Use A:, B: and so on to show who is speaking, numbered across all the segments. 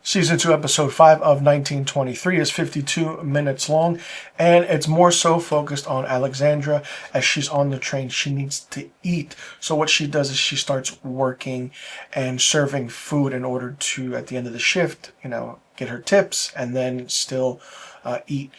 A: Season 2, Episode 5 of 1923 is 52 minutes long, and it's more so focused on Alexandra. As she's on the train, she needs to eat. So what she does is she starts working and serving food in order to, at the end of the shift, get her tips and then still eat.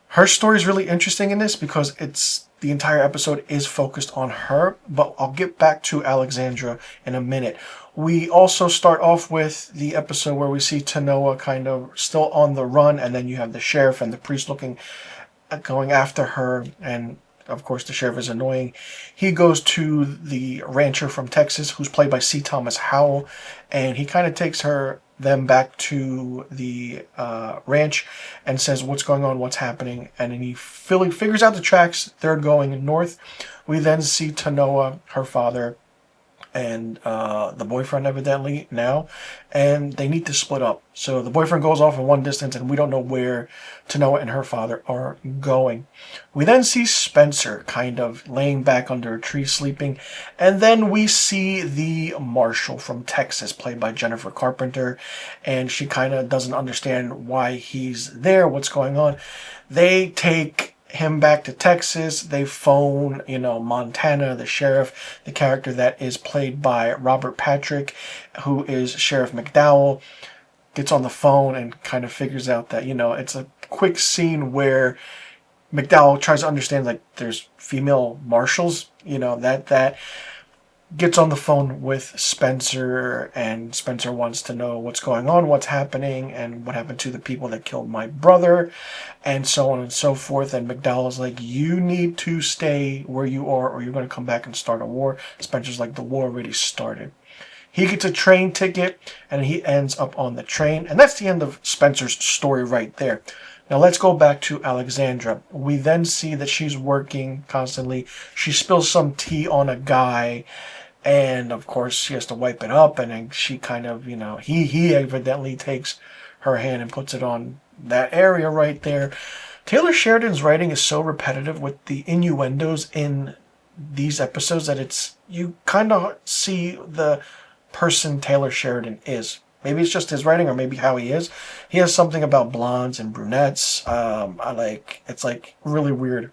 A: Her story is really interesting in this because the entire episode is focused on her, but I'll get back to Alexandra in a minute. We also start off with the episode where we see Tanoa kind of still on the run, and then you have the sheriff and the priest going after her, and of course the sheriff is annoying. He goes to the rancher from Texas, who's played by C. Thomas Howell, and he kind of takes them back to the ranch and says what's going on, what's happening, and then he figures out the tracks. They're going north. We then see Tanoa, her father, and the boyfriend evidently now, and they need to split up. So the boyfriend goes off in one distance, and we don't know where Tanoa and her father are going. We then see Spencer kind of laying back under a tree sleeping, and then we see the marshal from Texas, played by Jennifer Carpenter, and she kind of doesn't understand why he's there, what's going on. They take him back to Texas. They phone, Montana, the sheriff, the character that is played by Robert Patrick, who is Sheriff McDowell, gets on the phone and kind of figures out that, it's a quick scene where McDowell tries to understand, like, there's female marshals, that gets on the phone with Spencer, and Spencer wants to know what's going on, what's happening, and what happened to the people that killed my brother, and so on and so forth. And McDowell's like, you need to stay where you are or you're going to come back and start a war. Spencer's like, the war already started. He gets a train ticket, and he ends up on the train, and that's the end of Spencer's story right there. Now let's go back to Alexandra. We then see that she's working constantly. She spills some tea on a guy, and of course she has to wipe it up, and then she kind of, he evidently takes her hand and puts it on that area right there. Taylor Sheridan's writing is so repetitive with the innuendos in these episodes that you kind of see the person Taylor Sheridan is. Maybe it's just his writing, or maybe how he is. He has something about blondes and brunettes. It's like really weird.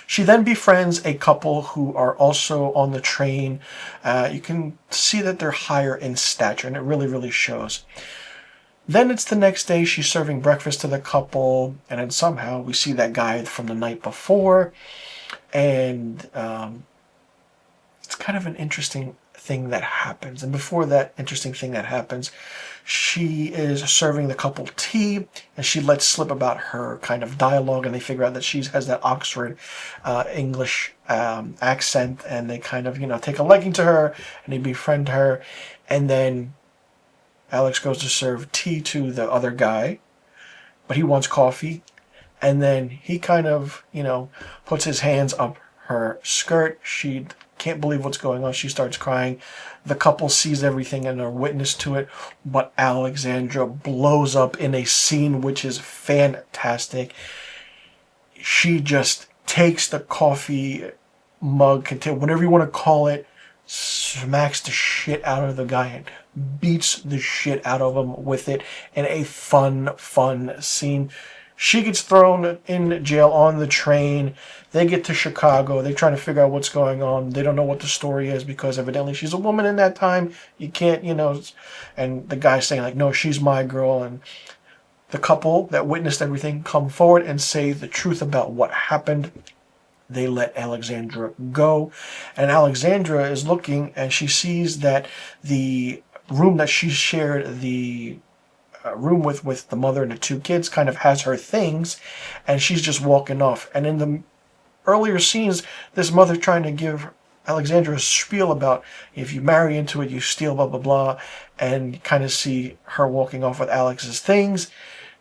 A: She then befriends a couple who are also on the train. You can see that they're higher in stature, and it really, really shows. Then it's the next day. She's serving breakfast to the couple, and then somehow we see that guy from the night before. And it's kind of an interesting thing that happens. And before that interesting thing that happens, she is serving the couple tea, and she lets slip about her kind of dialogue, and they figure out that she has that Oxford English accent, and they kind of, take a liking to her, and they befriend her. And then Alex goes to serve tea to the other guy, but he wants coffee. And then he kind of, puts his hands up her skirt. She can't believe what's going on. She starts crying. The couple sees everything and are witness to it, but Alexandra blows up in a scene which is fantastic. She just takes the coffee mug, whatever you want to call it, smacks the shit out of the guy and beats the shit out of him with it in a fun scene. She gets thrown in jail on the train. They get to Chicago. They're trying to figure out what's going on. They don't know what the story is because evidently she's a woman in that time. You can't, and the guy's saying, like, no, she's my girl. And the couple that witnessed everything come forward and say the truth about what happened. They let Alexandra go. And Alexandra is looking, and she sees that the room that she shared, the room with the mother and the two kids, kind of has her things, and she's just walking off. And in the earlier scenes, this mother trying to give Alexandra a spiel about if you marry into it, you steal, blah, blah, blah, and you kind of see her walking off with Alex's things.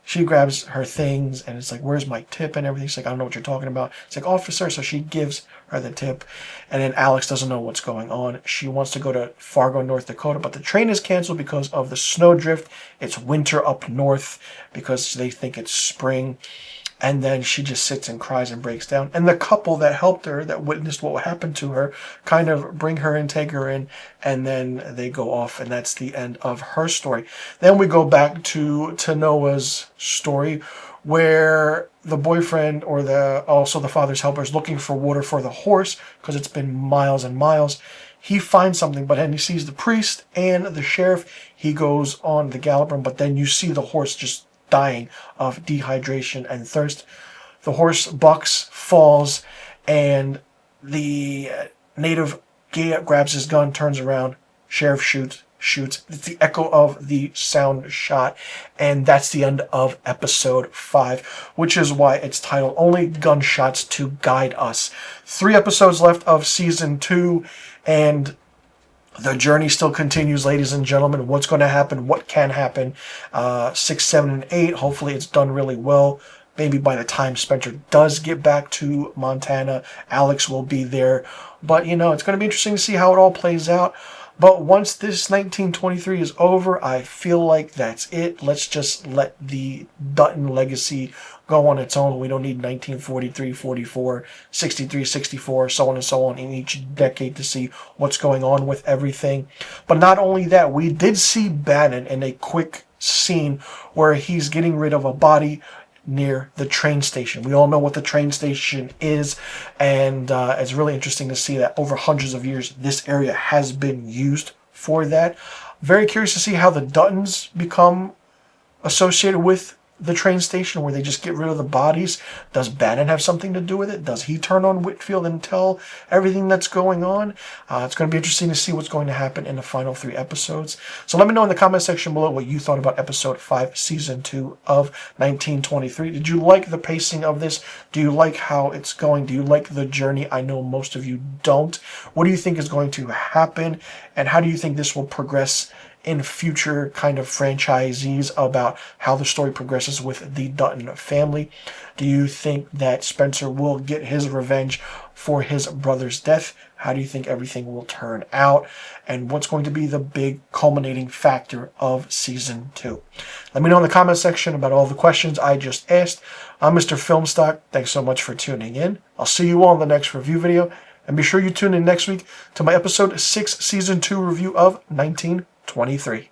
A: She grabs her things, and it's like, where's my tip and everything? She's like, I don't know what you're talking about. It's like, officer. So she gives her the tip, and then Alex doesn't know what's going on. She wants to go to Fargo, North Dakota, but the train is canceled because of the snowdrift. It's winter up north because they think it's spring. And then she just sits and cries and breaks down. And the couple that helped her, that witnessed what happened to her, kind of bring her in, take her in, and then they go off. And that's the end of her story. Then we go back to Noah's story, where the boyfriend, or also the father's helper, is looking for water for the horse because it's been miles and miles. He finds something, but then he sees the priest and the sheriff. He goes on the gallop run, but then you see the horse just dying of dehydration and thirst. The horse bucks, falls, and the native grabs his gun, turns around, sheriff shoots. It's the echo of the sound shot, and that's the end of episode 5, which is why it's titled Only Gunshots to Guide Us. 3 episodes left of season 2, and the journey still continues, ladies and gentlemen. What's going to happen? What can happen? 6, 7, and 8. Hopefully it's done really well. Maybe by the time Spencer does get back to Montana, Alex will be there. But, it's going to be interesting to see how it all plays out. But once this 1923 is over, I feel like that's it. Let's just let the Dutton legacy go on its own. We don't need 1943, 44, 63, 64, so on and so on in each decade to see what's going on with everything. But not only that, we did see Bannon in a quick scene where he's getting rid of a body near the train station. We all know what the train station is, and it's really interesting to see that over hundreds of years this area has been used for that. Very curious to see how the Duttons become associated with the train station, where they just get rid of the bodies. Does Bannon have something to do with it? Does he turn on Whitfield and tell everything that's going on? It's going to be interesting to see what's going to happen in the final 3 episodes. So let me know in the comment section below what you thought about episode 5, season 2 of 1923. Did you like the pacing of this? Do you like how it's going? Do you like the journey? I know most of you don't. What do you think is going to happen? And how do you think this will progress in future kind of franchisees, about how the story progresses with the Dutton family? Do you think that Spencer will get his revenge for his brother's death? How do you think everything will turn out? And what's going to be the big culminating factor of season 2? Let me know in the comment section about all the questions I just asked. I'm Mr. Filmstock. Thanks so much for tuning in. I'll see you all in the next review video. And be sure you tune in next week to my episode 6, season 2 review of 1923.